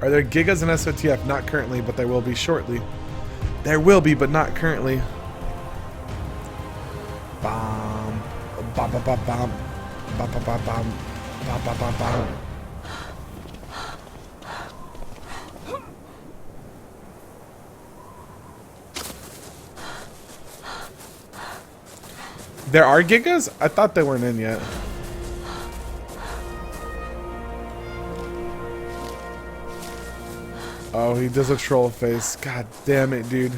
Are there gigas in SOTF? Not currently, but there will be shortly. There will be, but not currently. Bomb. Bom, bom, bom, bom. Bom, bom, bom, bom. Bom, bom, bom, bom. There are gigas? I thought they weren't in yet. Oh, he does a troll face. God damn it, dude.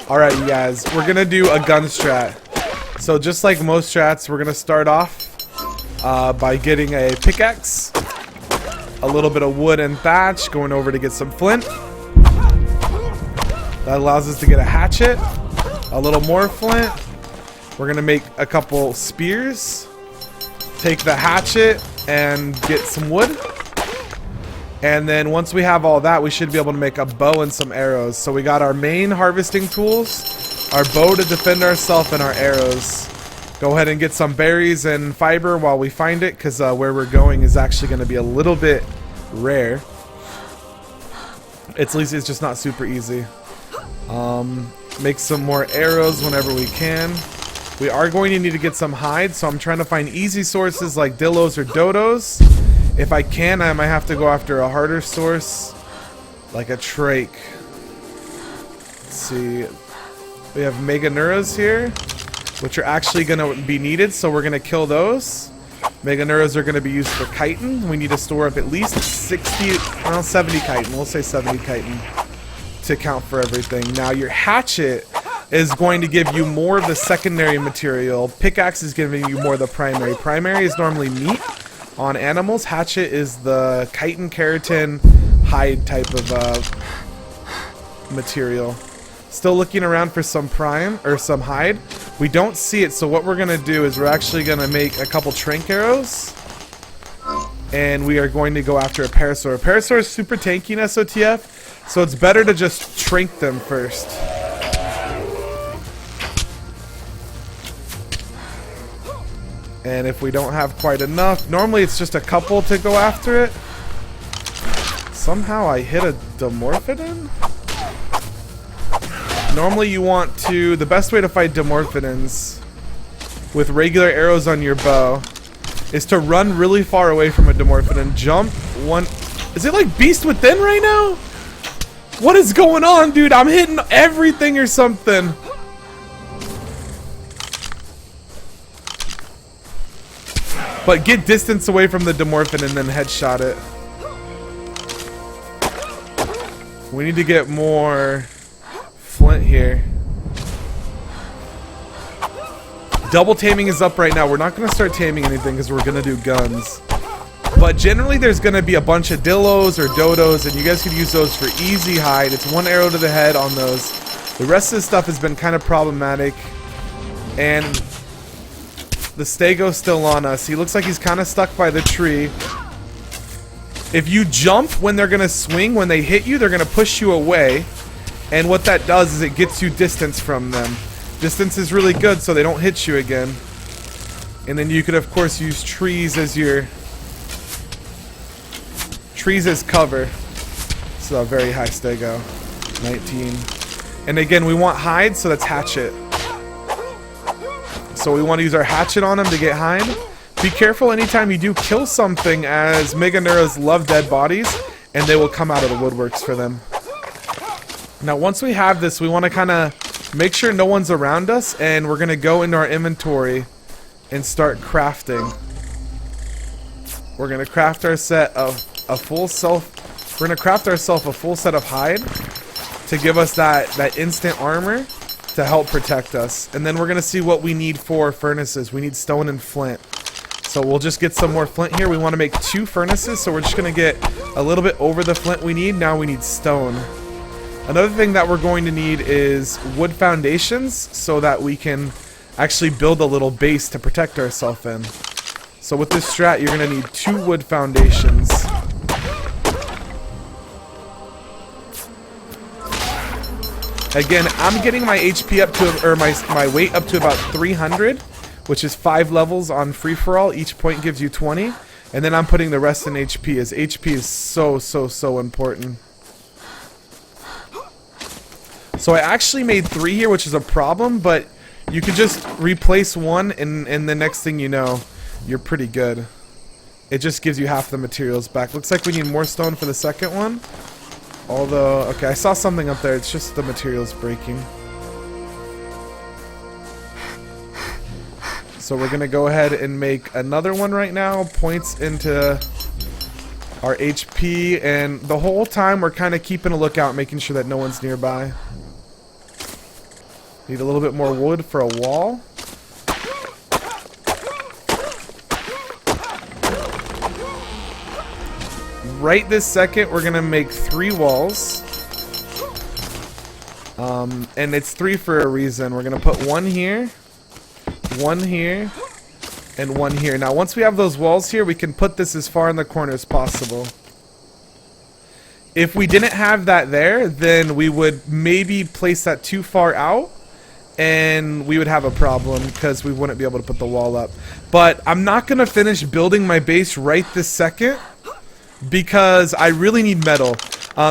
Alright, you guys. We're gonna do a gun strat. So just like most strats, we're gonna start off by getting a pickaxe, a little bit of wood and thatch, going over to get some flint. That allows us to get a hatchet, a little more flint. We're gonna make a couple spears, take the hatchet and get some wood. And then once we have all that, we should be able to make a bow and some arrows. So we got our main harvesting tools, our bow to defend ourselves, and our arrows. Go ahead and get some berries and fiber while we find it, because where we're going is actually going to be a little bit rare. At least it's just not super easy. Make some more arrows whenever we can. We are going to need to get some hide, so I'm trying to find easy sources like dillos or dodos. If I can, I might have to go after a harder source, like a trach. Let's see. We have Meganuras here, which are actually going to be needed, so we're going to kill those. Meganuras are going to be used for chitin. We need to store up at least 70 chitin. We'll say 70 chitin to count for everything. Now, your hatchet is going to give you more of the secondary material. Pickaxe is giving you more of the primary. Primary is normally meat on animals. Hatchet is the chitin, keratin, hide type of material. Still looking around for some prime or some hide. We don't see it, so what we're gonna do is we're actually gonna make a couple trank arrows, and we are going to go after a parasaur. A parasaur is super tanky in SOTF, so it's better to just trank them first. And if we don't have quite enough, normally it's just a couple to go after it. Somehow I hit a Dimorphodon? Normally you want to, the best way to fight Dimorphodons with regular arrows on your bow is to run really far away from a Dimorphodon. Jump one. Is it like Beast Within right now? What is going on, dude? I'm hitting everything or something. But get distance away from the Dimorphin and then headshot it. We need to get more flint here. Double taming is up right now. We're not going to start taming anything because we're going to do guns. But generally there's going to be a bunch of dillos or dodos, and you guys could use those for easy hide. It's one arrow to the head on those. The rest of this stuff has been kind of problematic. And the Stego's still on us. He looks like he's kind of stuck by the tree. If you jump when they're going to swing, when they hit you, they're going to push you away. And what that does is it gets you distance from them. Distance is really good so they don't hit you again. And then you could, of course, use trees as your... trees as cover. So a very high Stego. 19. And again, we want hide, so that's hatchet. So we want to use our hatchet on them to get hide. Be careful anytime you do kill something, as Meganuras love dead bodies, and they will come out of the woodworks for them. Now once we have this, we want to kind of make sure no one's around us, and we're going to go into our inventory and start crafting. We're going to craft our set of a full self. We're going to craft ourselves a full set of hide to give us that instant armor to help protect us. And then we're going to see what we need for furnaces. We need stone and flint. So we'll just get some more flint here. We want to make 2 furnaces, so we're just going to get a little bit over the flint we need. Now we need stone. Another thing that we're going to need is wood foundations so that we can actually build a little base to protect ourselves in. So with this strat, you're going to need 2 wood foundations. Again, I'm getting my HP up to, or my weight up to about 300, which is 5 levels on free-for-all. Each point gives you 20. And then I'm putting the rest in HP, as HP is so important. So I actually made 3 here, which is a problem, but you could just replace one, and the next thing you know, you're pretty good. It just gives you half the materials back. Looks like we need more stone for the second one. Although, okay, I saw something up there. It's just the materials breaking. So we're gonna go ahead and make another one right now. Points into our HP, and the whole time we're kind of keeping a lookout, making sure that no one's nearby. Need a little bit more wood for a wall. Right this second, we're gonna make 3 walls. And it's 3 for a reason. We're gonna put 1 here, 1 here, and 1 here. Now, once we have those walls here, we can put this as far in the corner as possible. If we didn't have that there, then we would maybe place that too far out, and we would have a problem because we wouldn't be able to put the wall up. But I'm not gonna finish building my base right this second, because I really need metal.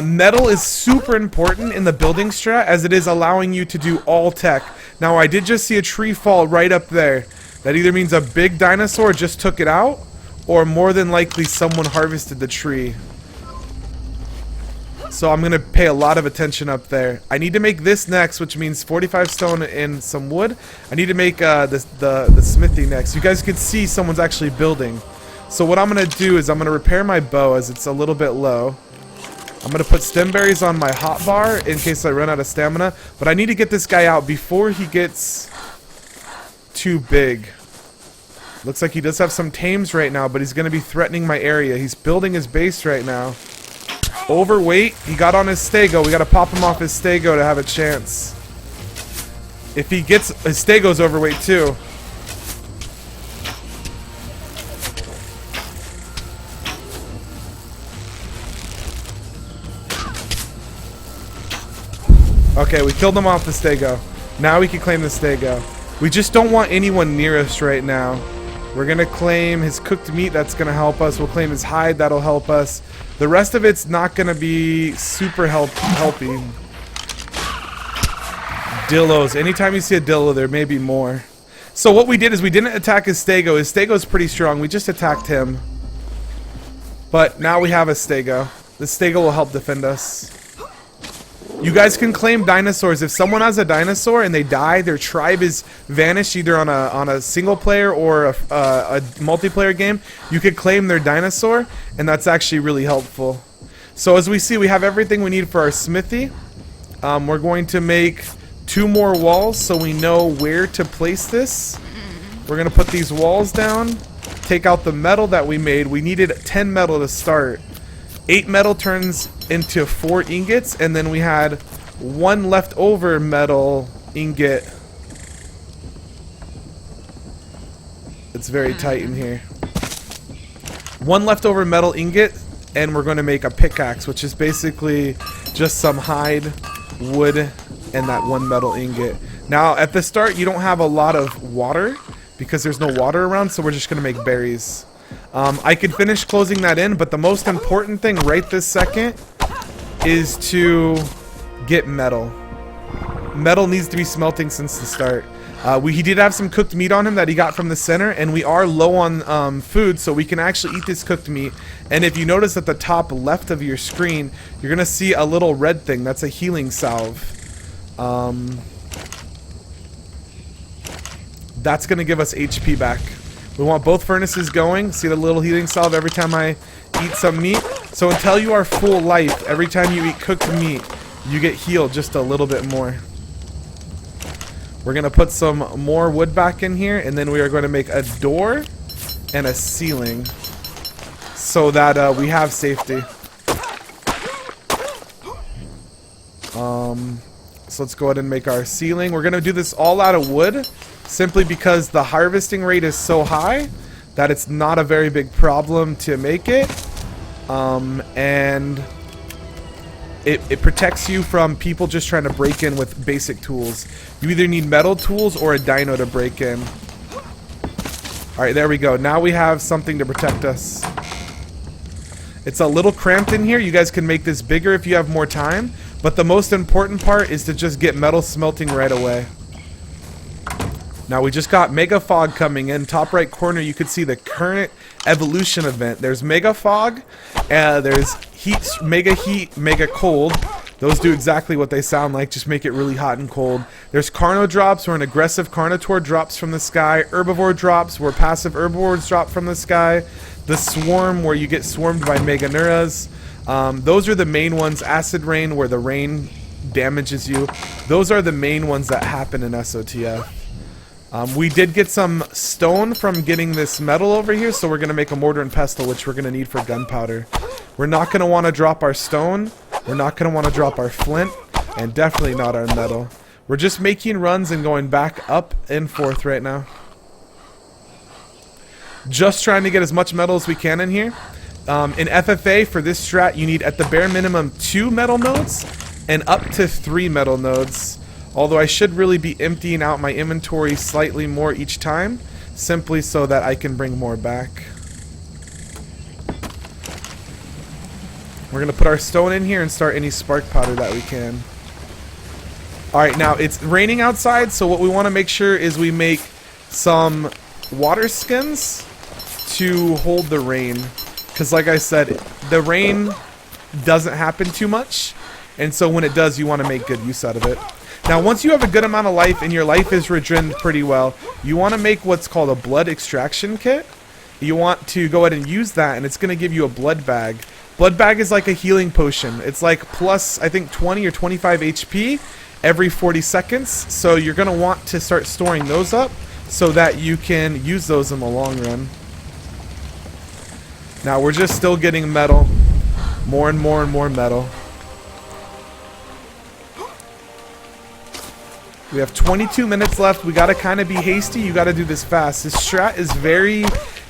Metal is super important in the building strat, as it is allowing you to do all tech. Now, I did just see a tree fall right up there. That either means a big dinosaur just took it out, or more than likely someone harvested the tree. So I'm going to pay a lot of attention up there. I need to make this next, which means 45 stone and some wood. I need to make the smithy next. You guys can see someone's actually building. So what I'm going to do is I'm going to repair my bow, as it's a little bit low. I'm going to put stem berries on my hotbar in case I run out of stamina. But I need to get this guy out before he gets too big. Looks like he does have some tames right now, but he's going to be threatening my area. He's building his base right now. Overweight. He got on his stego. We got to pop him off his stego to have a chance. If he gets... His stego's overweight too. Okay, we killed him off the stego. Now we can claim the stego. We just don't want anyone near us right now. We're going to claim his cooked meat. That's going to help us. We'll claim his hide. That'll help us. The rest of it's not going to be super helpy. Dillos. Anytime you see a dillo, there may be more. So what we did is we didn't attack his stego. His stego's pretty strong. We just attacked him. But now we have a stego. The stego will help defend us. You guys can claim dinosaurs. If someone has a dinosaur and they die, their tribe is vanished either on a single player or a multiplayer game, you could claim their dinosaur, and that's actually really helpful. So as we see, we have everything we need for our smithy. We're going to make 2 more walls so we know where to place this. We're going to put these walls down, take out the metal that we made. We needed 10 metal to start. 8 metal turns into 4 ingots, and then we had 1 leftover metal ingot. It's very tight in here. 1 leftover metal ingot, and we're going to make a pickaxe, which is basically just some hide, wood, and that 1 metal ingot. Now, at the start, you don't have a lot of water because there's no water around, so we're just going to make berries. I could finish closing that in, but the most important thing right this second is to get metal. Metal needs to be smelting since the start. He did have some cooked meat on him that he got from the center, and we are low on food, so we can actually eat this cooked meat. And if you notice at the top left of your screen, you're going to see a little red thing. That's a healing salve. That's going to give us HP back. We want both furnaces going. See the little healing salve every time I eat some meat? So until you are full life, every time you eat cooked meat, you get healed just a little bit more. We're going to put some more wood back in here, and then we are going to make a door and a ceiling so that we have safety. So let's go ahead and make our ceiling. We're going to do this all out of wood, simply because the harvesting rate is so high that it's not a very big problem to make it. And it protects you from people just trying to break in with basic tools. You either need metal tools or a dino to break in. Alright, there we go. Now we have something to protect us. It's a little cramped in here. You guys can make this bigger if you have more time. But the most important part is to just get metal smelting right away. Now we just got Mega Fog coming in. Top right corner, you can see the current evolution event. There's Mega Fog, there's Heat, Mega Cold. Those do exactly what they sound like, just make it really hot and cold. There's Carno drops, where an aggressive Carnotaur drops from the sky. Herbivore drops, where passive herbivores drop from the sky. The Swarm, where you get swarmed by Meganuras. Those are the main ones. Acid Rain, where the rain damages you. Those are the main ones that happen in SOTF. We did get some stone from getting this metal over here, so we're going to make a mortar and pestle, which we're going to need for gunpowder. We're not going to want to drop our stone, we're not going to want to drop our flint, and definitely not our metal. We're just making runs and going back up and forth right now. Just trying to get as much metal as we can in here. In FFA, for this strat, you need at the bare minimum 2 metal nodes and up to 3 metal nodes. Although I should really be emptying out my inventory slightly more each time, simply so that I can bring more back. We're going to put our stone in here and start any spark powder that we can. Alright, now it's raining outside, so what we want to make sure is we make some water skins to hold the rain. Because like I said, the rain doesn't happen too much, and so when it does, you want to make good use out of it. Now, once you have a good amount of life and your life is regened pretty well, you want to make what's called a blood extraction kit. You want to go ahead and use that, and it's going to give you a blood bag. Blood bag is like a healing potion. It's like plus, I think, 20 or 25 HP every 40 seconds. So you're going to want to start storing those up so that you can use those in the long run. Now, we're just still getting metal. More and more and more metal. We have 22 minutes left. We got to kind of be hasty. You got to do this fast. This strat is very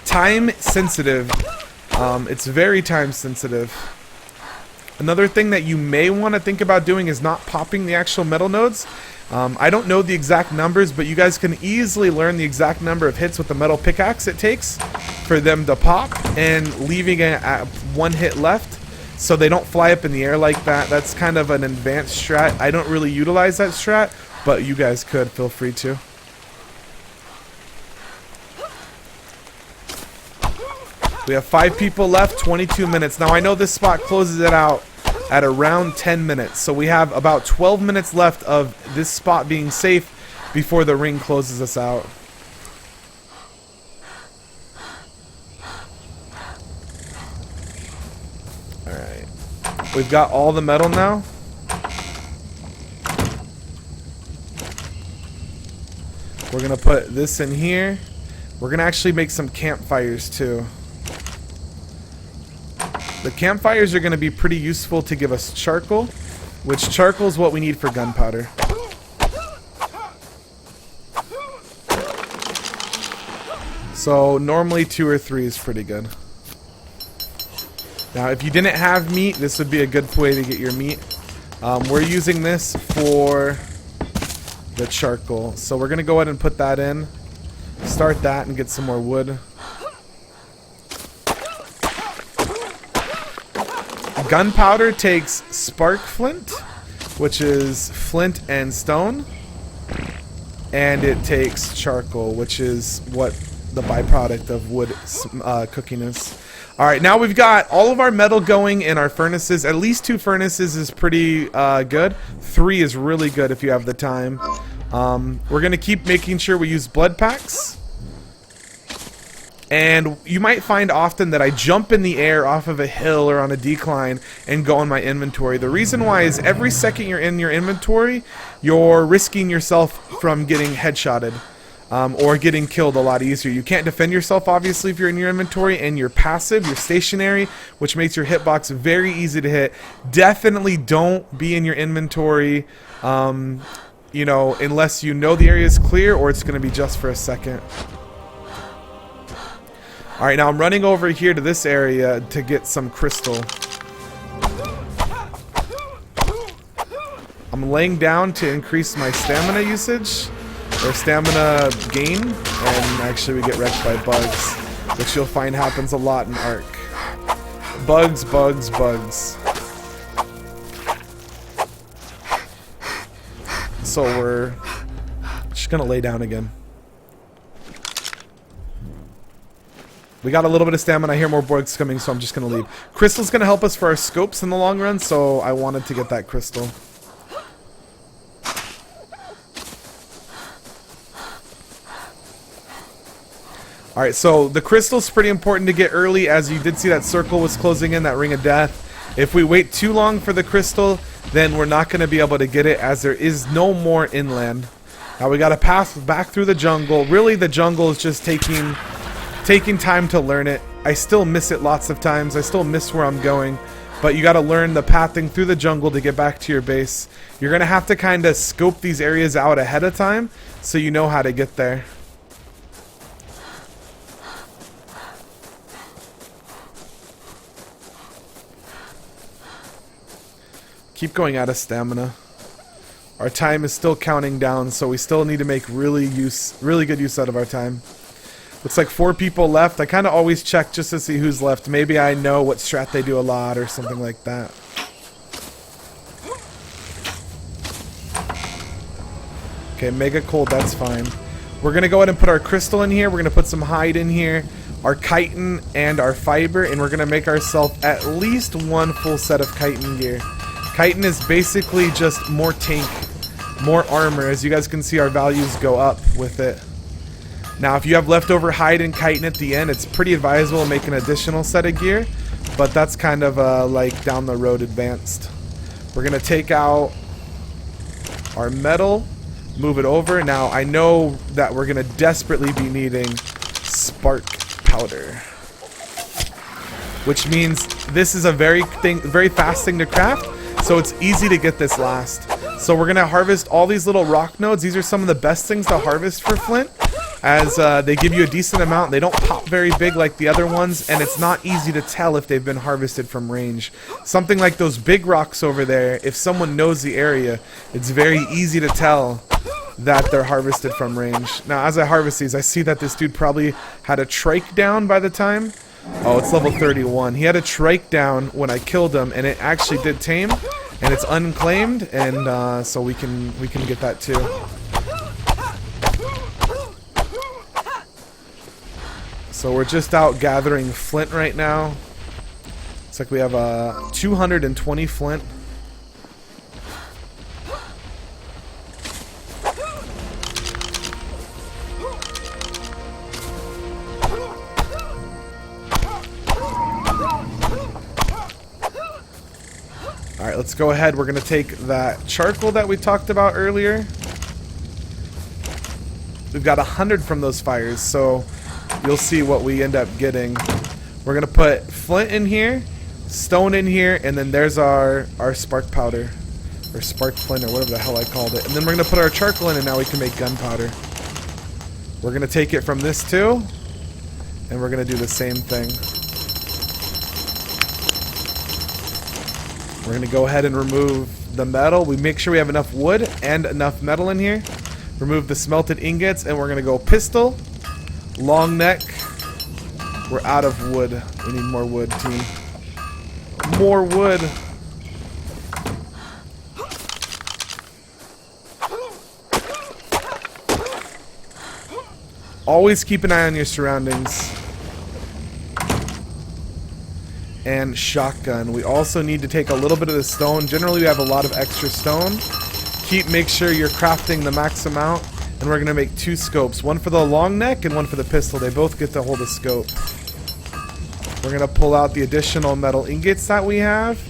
time sensitive. It's very time sensitive. Another thing that you may want to think about doing is not popping the actual metal nodes. I don't know the exact numbers, but you guys can easily learn the exact number of hits with the metal pickaxe it takes for them to pop, and leaving it at 1 hit left so they don't fly up in the air like that. That's kind of an advanced strat. I don't really utilize that strat, but you guys could, feel free to. We have 5 people left, 22 minutes. Now I know this spot closes it out at around 10 minutes. So we have about 12 minutes left of this spot being safe before the ring closes us out. Alright. We've got all the metal now. We're going to put this in here. We're going to actually make some campfires too. The campfires are going to be pretty useful to give us charcoal, which charcoal is what we need for gunpowder. So normally 2 or 3 is pretty good. Now if you didn't have meat, this would be a good way to get your meat. We're using this for the charcoal. So we're going to go ahead and put that in. Start that and get some more wood. Gunpowder takes spark flint, which is flint and stone, and it takes charcoal, which is what the byproduct of wood cooking is. Alright, now we've got all of our metal going in our furnaces. At least 2 furnaces is pretty good. 3 is really good if you have the time. We're going to keep making sure we use blood packs. And you might find often that I jump in the air off of a hill or on a decline and go on my inventory. The reason why is every second you're in your inventory, you're risking yourself from getting headshotted or getting killed a lot easier. You can't defend yourself, obviously, if you're in your inventory, and you're passive, you're stationary, which makes your hitbox very easy to hit. Definitely don't be in your inventory, you know, unless you know the area is clear or it's going to be just for a second. Alright, now I'm running over here to this area to get some crystal. I'm laying down to increase my stamina usage. or stamina gain, and actually we get wrecked by bugs, which you'll find happens a lot in ARK. Bugs, bugs, bugs. So we're just gonna lay down again. We got a little bit of stamina. I hear more bugs coming, so I'm just gonna leave. Crystal's gonna help us for our scopes in the long run, so I wanted to get that crystal. Alright, so the crystal's pretty important to get early, as you did see that circle was closing in, that ring of death. If we wait too long for the crystal, then we're not going to be able to get it, as there is no more inland. Now we got to pass back through the jungle. Really, the jungle is just taking time to learn it. I still miss it lots of times. I still miss where I'm going. But you got to learn the pathing through the jungle to get back to your base. You're going to have to kind of scope these areas out ahead of time so you know how to get there. Keep going out of stamina. Our time is still counting down, so we still need to make really good use out of our time. Looks like 4 people left. I kind of always check just to see who's left. Maybe I know what strat they do a lot or something like that. Okay, mega cold, that's fine. We're going to go ahead and put our crystal in here. We're going to put some hide in here, our chitin, and our fiber, and we're going to make ourselves at least 1 full set of chitin gear. Chitin is basically just more tank, more armor. As you guys can see, our values go up with it. Now, if you have leftover hide and chitin at the end, it's pretty advisable to make an additional set of gear, but that's kind of like down the road advanced. We're going to take out our metal, move it over. Now, I know that we're going to desperately be needing spark powder, which means this is a very fast thing to craft. So it's easy to get this last. So we're going to harvest all these little rock nodes. These are some of the best things to harvest for flint, as they give you a decent amount. They don't pop very big like the other ones, and it's not easy to tell if they've been harvested from range. Something like those big rocks over there, if someone knows the area, it's very easy to tell that they're harvested from range. Now, as I harvest these, I see that this dude probably had a trike down by the time. Oh, it's level 31. He had a trike down when I killed him, and it actually did tame, and it's unclaimed, and so we can get that too. So we're just out gathering flint right now. It's like we have 220 flint. Alright, let's go ahead. We're going to take that charcoal that we talked about earlier. We've got 100 from those fires, so you'll see what we end up getting. We're going to put flint in here, stone in here, and then there's our spark powder, or spark flint, or whatever the hell I called it. And then we're going to put our charcoal in, and now we can make gunpowder. We're going to take it from this too, and we're going to do the same thing. We're going to go ahead and remove the metal. We make sure we have enough wood and enough metal in here. Remove the smelted ingots, and we're going to go pistol, long neck. We're out of wood. We need more wood, team. More wood. Always keep an eye on your surroundings. And shotgun. We also need to take a little bit of the stone. Generally, we have a lot of extra stone. Make sure you're crafting the max amount. And we're going to make 2 scopes. One for the long neck and one for the pistol. They both get to hold a scope. We're going to pull out the additional metal ingots that we have.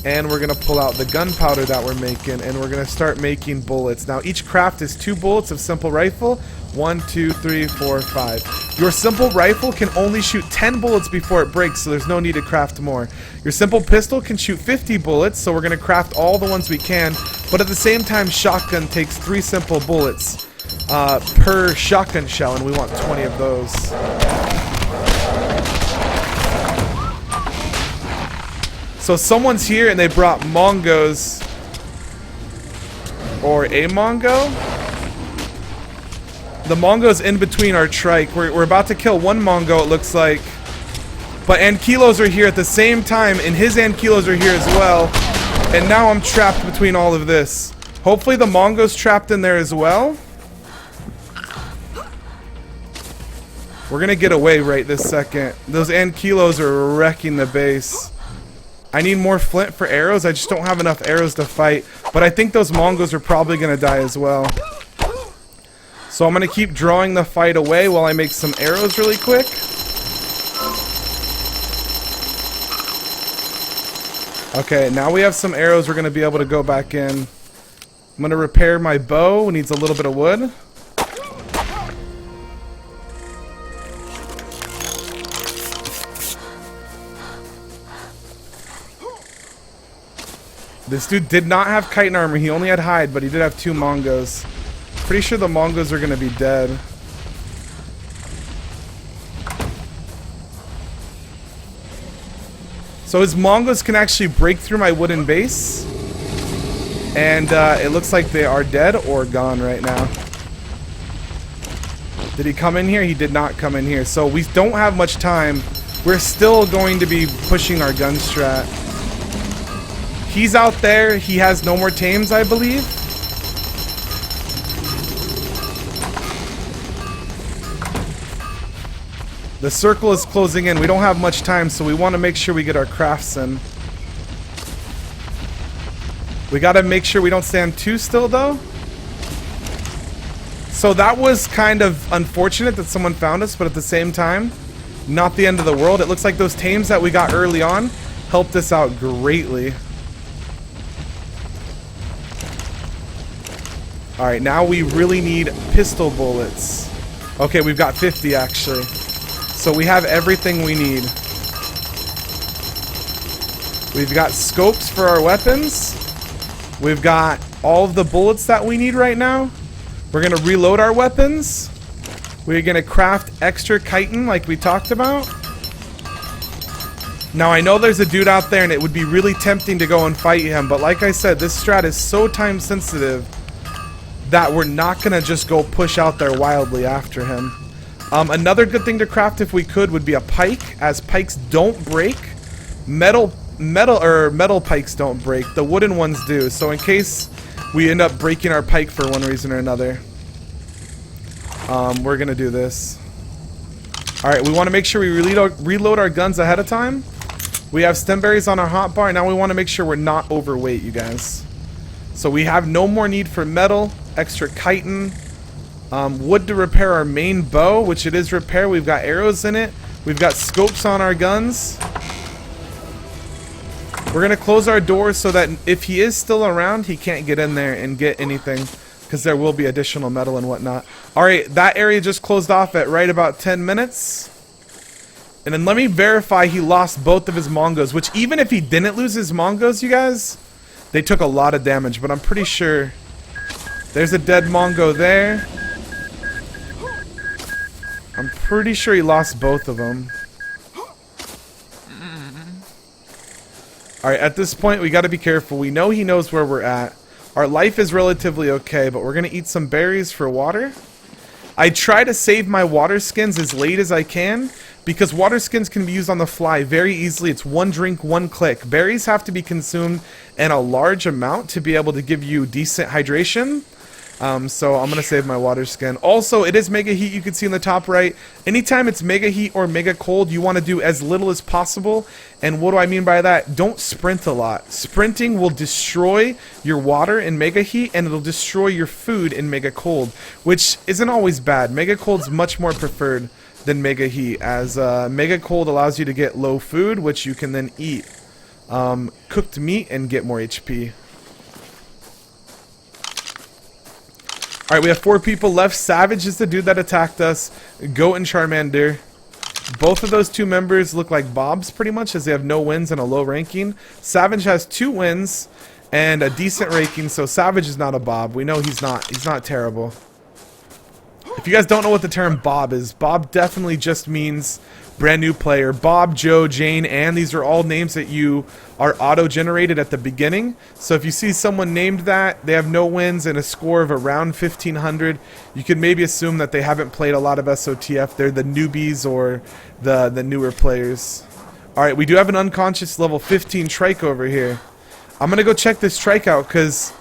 And we're going to pull out the gunpowder that we're making. And we're going to start making bullets. Now, each craft is 2 bullets of simple rifle. 1, 2, 3, 4, 5. Your simple rifle can only shoot 10 bullets before it breaks, so there's no need to craft more. Your simple pistol can shoot 50 bullets, so we're going to craft all the ones we can. But at the same time, shotgun takes 3 simple bullets per shotgun shell, and we want 20 of those. So someone's here and they brought mongos, or a mongo. The Mongo's in between our trike. We're about to kill one Mongo, it looks like. But Ankylos are here at the same time, and his Ankylos are here as well. And now I'm trapped between all of this. Hopefully the Mongo's trapped in there as well. We're gonna get away right this second. Those Ankylos are wrecking the base. I need more flint for arrows. I just don't have enough arrows to fight. But I think those Mongo's are probably gonna die as well. So I'm gonna keep drawing the fight away while I make some arrows really quick. Okay, now we have some arrows. We're gonna be able to go back in. I'm gonna repair my bow. It needs a little bit of wood. This dude did not have chitin armor. He only had hide, but he did have 2 Mongos. Pretty sure the Mongos are gonna be dead. So his Mongos can actually break through my wooden base. And it looks like they are dead or gone right now. Did he come in here? He did not come in here. So we don't have much time. We're still going to be pushing our gun strat. He's out there. He has no more tames, I believe. The circle is closing in. We don't have much time, so we want to make sure we get our crafts in. We got to make sure we don't stand too still, though. So that was kind of unfortunate that someone found us, but at the same time, not the end of the world. It looks like those tames that we got early on helped us out greatly. Alright, now we really need pistol bullets. Okay, we've got 50 actually. So we have everything we need. We've got scopes for our weapons. We've got all of the bullets that we need right now. We're going to reload our weapons. We're going to craft extra chitin like we talked about. Now I know there's a dude out there and it would be really tempting to go and fight him, but like I said, this strat is so time sensitive that we're not going to just go push out there wildly after him. Another good thing to craft if we could would be a pike, as pikes don't break. Metal pikes don't break. The wooden ones do. So in case we end up breaking our pike for one reason or another, we're gonna do this. Alright, we want to make sure we reload our guns ahead of time. We have stem berries on our hotbar. Now we want to make sure we're not overweight, you guys. So we have no more need for metal, extra chitin, wood to repair our main bow, which it is repair. We've got arrows in it. We've got scopes on our guns. We're going to close our doors so that if he is still around, he can't get in there and get anything, because there will be additional metal and whatnot. Alright, that area just closed off at right about 10 minutes. And then let me verify he lost both of his Mongos, which even if he didn't lose his Mongos, you guys, they took a lot of damage, but I'm pretty sure there's a dead Mongo there. I'm pretty sure he lost both of them. Alright, at this point we gotta be careful. We know he knows where we're at. Our life is relatively okay, but we're gonna eat some berries for water. I try to save my water skins as late as I can, because water skins can be used on the fly very easily. It's one drink, one click. Berries have to be consumed in a large amount to be able to give you decent hydration. So I'm going to save my water skin. Also, it is mega heat, you can see in the top right. Anytime it's mega heat or mega cold, you want to do as little as possible. And what do I mean by that? Don't sprint a lot. Sprinting will destroy your water in mega heat, and it'll destroy your food in mega cold, which isn't always bad. Mega cold's much more preferred than mega heat, as mega cold allows you to get low food, which you can then eat cooked meat and get more HP. Alright, we have 4 people left. Savage is the dude that attacked us. Goat and Charmander. Both of those 2 members look like Bobs pretty much, as they have no wins and a low ranking. Savage has 2 wins and a decent ranking, so Savage is not a Bob. We know he's not terrible. If you guys don't know what the term Bob is, Bob definitely just means brand new player, Bob, Joe, Jane, and these are all names that you are auto-generated at the beginning. So if you see someone named that, they have no wins and a score of around 1500, you can maybe assume that they haven't played a lot of SOTF. They're the newbies or the newer players. Alright, we do have an unconscious level 15 trike over here. I'm gonna go check this trike out, because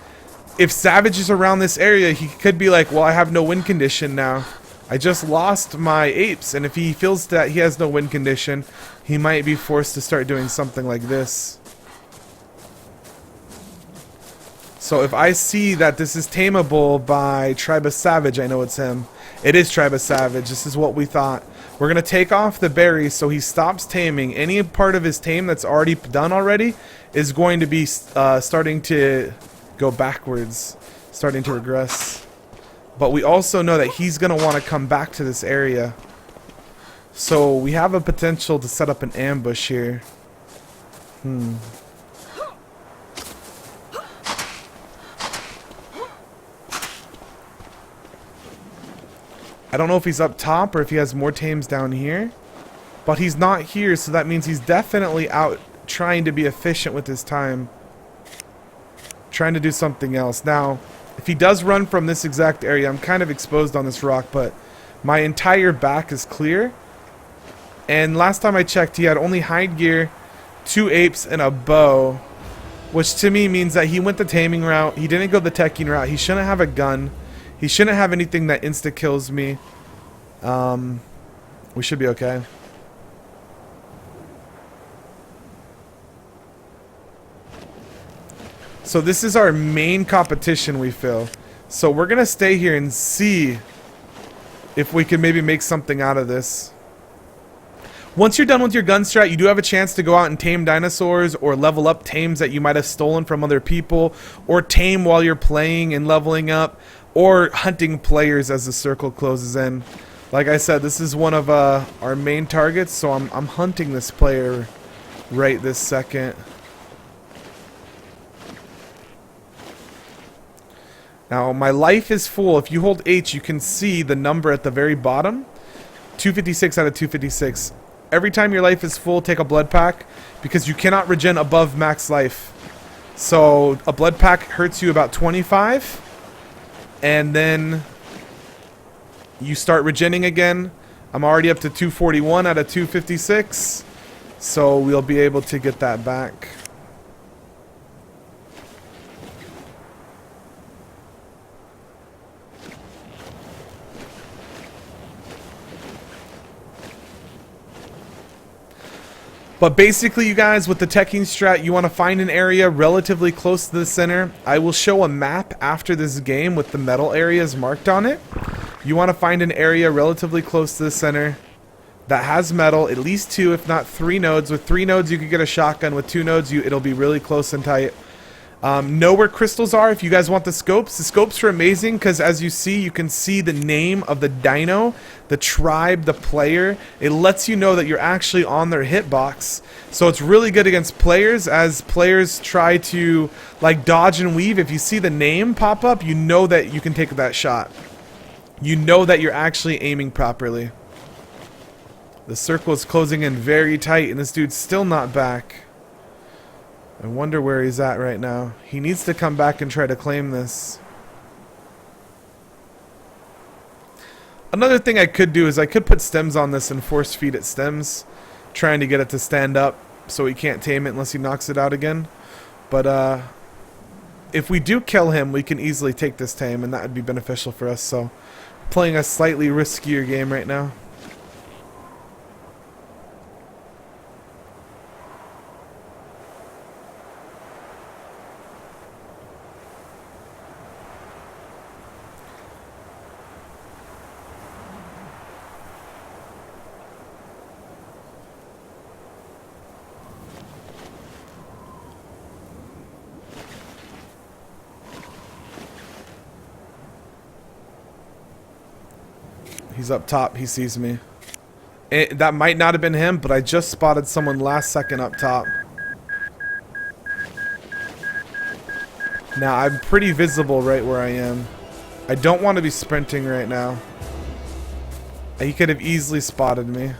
if Savage is around this area, he could be like, well, I have no win condition now. I just lost my apes, and if he feels that he has no win condition, he might be forced to start doing something like this. So if I see that this is tameable by Tribe of Savage, I know it's him. It is Tribe of Savage. This is what we thought. We're going to take off the berries so he stops taming. Any part of his tame that's already done already is going to be starting to go backwards, starting to regress. But we also know that he's going to want to come back to this area. So we have a potential to set up an ambush here. I don't know if he's up top or if he has more tames down here. But he's not here, so that means he's definitely out trying to be efficient with his time. Trying to do something else. Now, if he does run from this exact area, I'm kind of exposed on this rock, but my entire back is clear. And last time I checked, he had only hide gear, 2 apes, and a bow. Which to me means that he went the taming route. He didn't go the teching route. He shouldn't have a gun. He shouldn't have anything that insta-kills me. We should be okay. So this is our main competition, we feel. So we're going to stay here and see if we can maybe make something out of this. Once you're done with your gun strat, you do have a chance to go out and tame dinosaurs or level up tames that you might have stolen from other people, or tame while you're playing and leveling up, or hunting players as the circle closes in. Like I said, this is one of our main targets, so I'm hunting this player right this second. Now, my life is full. If you hold H, you can see the number at the very bottom. 256 out of 256. Every time your life is full, take a blood pack, because you cannot regen above max life. So, a blood pack hurts you about 25. And then you start regenning again. I'm already up to 241 out of 256. So, we'll be able to get that back. But basically, you guys, with the teching strat, you want to find an area relatively close to the center. I will show a map after this game with the metal areas marked on it. You want to find an area relatively close to the center that has metal, at least 2, if not 3 nodes. With 3 nodes, you could get a shotgun. With 2 nodes, it'll be really close and tight. Know where crystals are if you guys want the scopes. The scopes are amazing because, as you see, you can see the name of the dino, the tribe, the player. It lets you know that you're actually on their hitbox. So it's really good against players, as players try to like dodge and weave. If you see the name pop up, you know that you can take that shot. You know that you're actually aiming properly. The circle is closing in very tight, and this dude's still not back. I wonder where he's at right now. He needs to come back and try to claim this. Another thing I could do is I could put stems on this and force feed it stems, trying to get it to stand up so he can't tame it unless he knocks it out again. But if we do kill him, we can easily take this tame, and that would be beneficial for us. So playing a slightly riskier game right now. He's up top. He sees me. That might not have been him, but I just spotted someone last second up top. Now, I'm pretty visible right where I am. I don't want to be sprinting right now. He could have easily spotted me.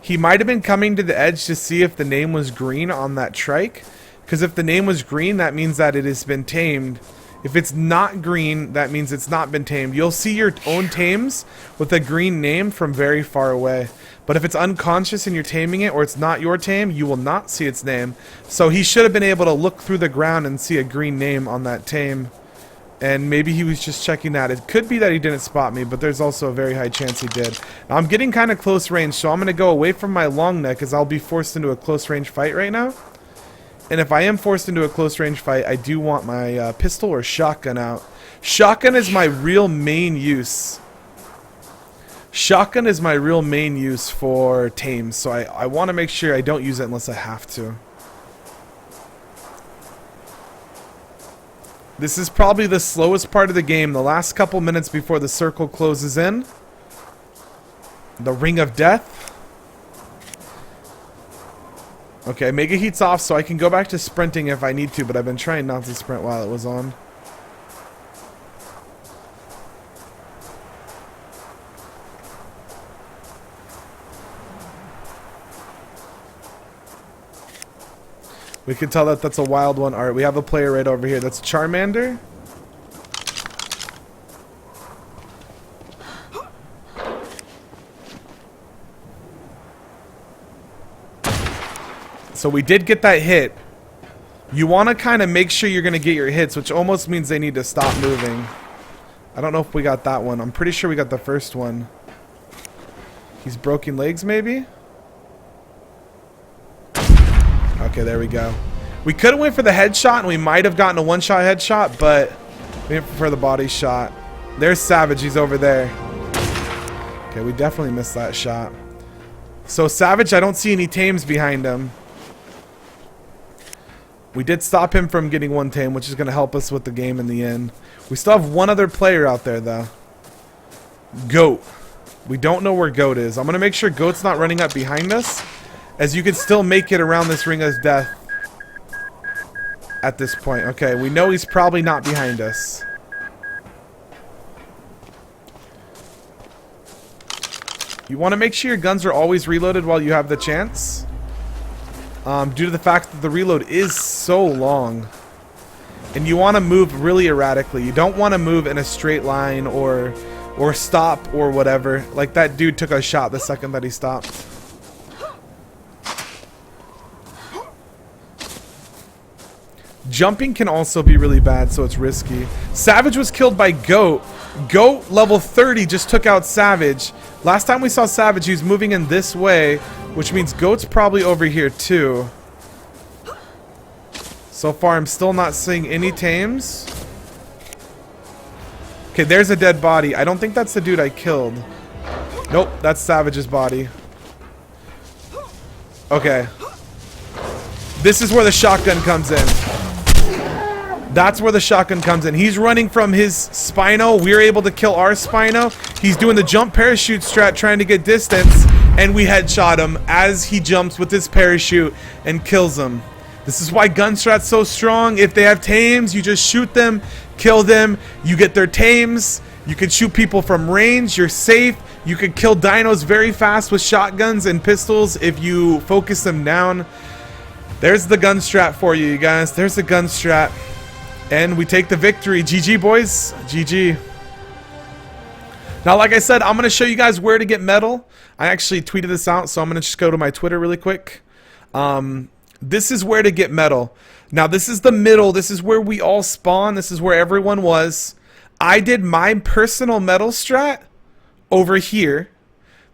He might have been coming to the edge to see if the name was green on that trike. Because if the name was green, that means that it has been tamed. If it's not green, that means it's not been tamed. You'll see your own tames with a green name from very far away. But if it's unconscious and you're taming it, or it's not your tame, you will not see its name. So he should have been able to look through the ground and see a green name on that tame. And maybe he was just checking that. It could be that he didn't spot me, but there's also a very high chance he did. Now, I'm getting kind of close range, so I'm going to go away from my long neck as I'll be forced into a close range fight right now. And if I am forced into a close range fight, I do want my pistol or shotgun out. Shotgun is my real main use. Shotgun is my real main use for tames, so I want to make sure I don't use it unless I have to. This is probably the slowest part of the game, the last couple minutes before the circle closes in. The Ring of Death. Okay, Mega Heat's off, so I can go back to sprinting if I need to, but I've been trying not to sprint while it was on. We can tell that that's a wild one. Alright, we have a player right over here. That's Charmander. So we did get that hit. You want to kind of make sure you're going to get your hits, which almost means they need to stop moving. I don't know if we got that one. I'm pretty sure we got the first one. He's broken legs, maybe? Okay, there we go. We could have went for the headshot, and we might have gotten a one-shot headshot, but we didn't prefer the body shot. There's Savage. He's over there. Okay, we definitely missed that shot. So Savage, I don't see any tames behind him. We did stop him from getting one tame, which is going to help us with the game in the end. We still have one other player out there, though. Goat. We don't know where Goat is. I'm going to make sure Goat's not running up behind us, as you can still make it around this Ring of Death at this point. Okay, we know he's probably not behind us. You want to make sure your guns are always reloaded while you have the chance. Due to the fact that the reload is so long. And you want to move really erratically. You don't want to move in a straight line or stop or whatever. Like that dude took a shot the second that he stopped. Jumping can also be really bad, so it's risky. Savage was killed by Goat. Goat, level 30, just took out Savage. Last time we saw Savage, he was moving in this way, which means Goat's probably over here too. So far, I'm still not seeing any tames. Okay, there's a dead body. I don't think that's the dude I killed. Nope, that's Savage's body. Okay. This is where the shotgun comes in. That's where the shotgun comes in. He's running from his Spino. We're able to kill our Spino. He's doing the jump parachute strat trying to get distance, and we headshot him as he jumps with his parachute and kills him. This is why Gun Strat's so strong. If they have tames, you just shoot them, kill them, you get their tames. You can shoot people from range, you're safe. You can kill dinos very fast with shotguns and pistols if you focus them down. There's the Gun Strat for you, you guys. There's the Gun Strat. And we take the victory. GG, boys. GG. Now, like I said, I'm going to show you guys where to get metal. I actually tweeted this out, so I'm going to just go to my Twitter really quick. This is where to get metal. Now, this is the middle. This is where we all spawn. This is where everyone was. I did my personal metal strat over here.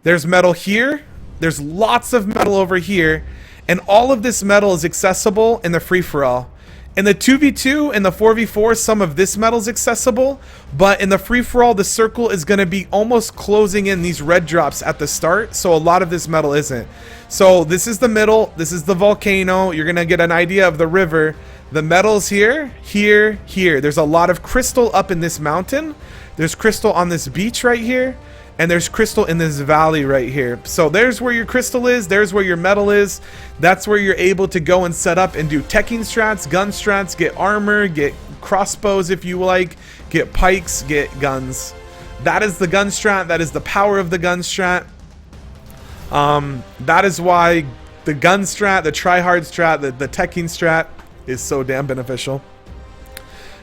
There's metal here. There's lots of metal over here. And all of this metal is accessible in the free-for-all. In the 2v2 and the 4v4, some of this metal is accessible, but in the free-for-all, the circle is going to be almost closing in these red drops at the start, so a lot of this metal isn't. So this is the middle, this is the volcano, you're going to get an idea of the river. The metal's here, here, here. There's a lot of crystal up in this mountain. There's crystal on this beach right here. And there's crystal in this valley right here. So there's where your crystal is. There's where your metal is. That's where you're able to go and set up and do teching strats, gun strats, get armor, get crossbows if you like, get pikes, get guns. That is the gun strat. That is the power of the gun strat. That is why the gun strat, the try-hard strat, the teching strat is so damn beneficial.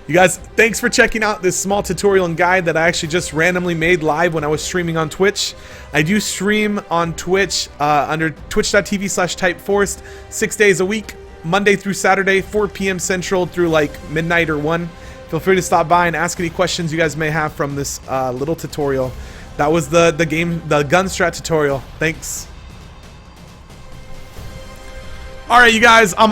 You guys, thanks for checking out this small tutorial and guide that I actually just randomly made live when I was streaming on Twitch. I do stream on Twitch under twitch.tv/typeforced 6 days a week, Monday through Saturday, 4 p.m. Central through like midnight or 1. Feel free to stop by and ask any questions you guys may have from this little tutorial. That was the gun strat tutorial. Thanks. All right, you guys, I'm